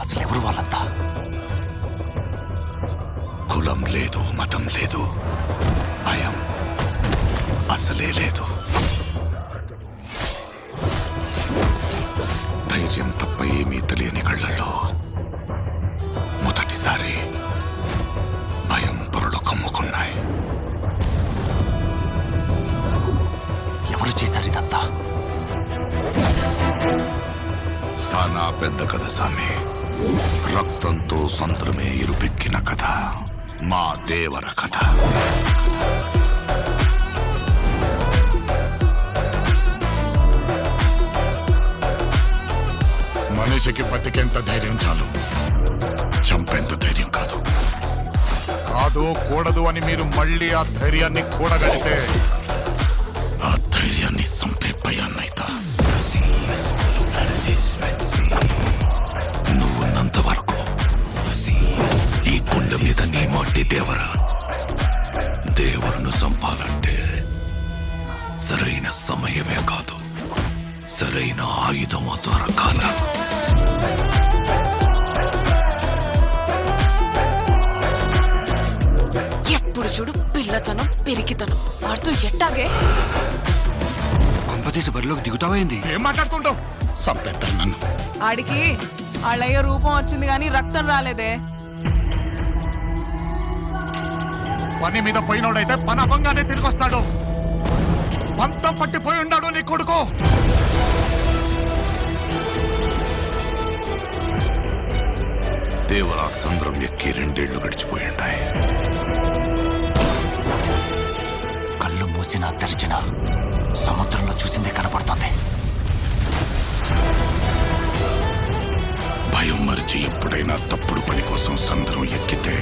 అసలు ఎవరు వాళ్ళంతా? కులం లేదు, మతం లేదు, భయం అసలే లేదు. ధైర్యం తప్ప ఏమీ తెలియని కళ్ళల్లో మొదటిసారి భయం పొరలు కమ్ముకున్నాయి. ఎవరు చేశారు ఇదంతా? సానా పెద్ద కథ సామి. రక్తంతో సంద్రమే ఇరుపెక్కిన కథ మా దేవర కథ. మనిషికి బతికేంత ధైర్యం చాలు, చంపేంత ధైర్యం కాదు. కాదు కూడదు అని మీరు మళ్ళీ ఆ ధైర్యాన్ని కూడగలితే ఆ ధైర్యాన్ని చంపే భయాన్నైతా. నువ్వున్నంత వరకు ఈ కుండ మీద నీ మట్టి దేవరా. దేవులను చంపాలంటే సరైన సమయమే కాదు, సరైన ఆయుధము దొరకాల. ఎప్పుడు చూడు పిల్లతనం పెరిగితనం వాడుతూ ఎట్టాగే. కొంపతీసి బరిలోకి దిగుతావైంది. ఏం మాట్లాడుతుంటావు? చంపేస్తాను నన్ను. ఆడికి వాళ్ళయ్య రూపం వచ్చింది గాని రక్తం రాలేదే. పని మీద పోయినోడైతే పని అవ్వంగానే తిరిగి వస్తాడు. పంతం పట్టిపోయి ఉన్నాడు నీ కొడుకు. దేవరా సంద్రం ఎక్కి 2 ఏళ్లు గడిచిపోయి ఉంటాయి. కళ్ళు మూసినా తెరిచినా సముద్రంలో చూసిందే కనపడుతోంది. భయం మరిచి ఎప్పుడైనా తప్పుడు పని కోసం సంద్రం ఎక్కితే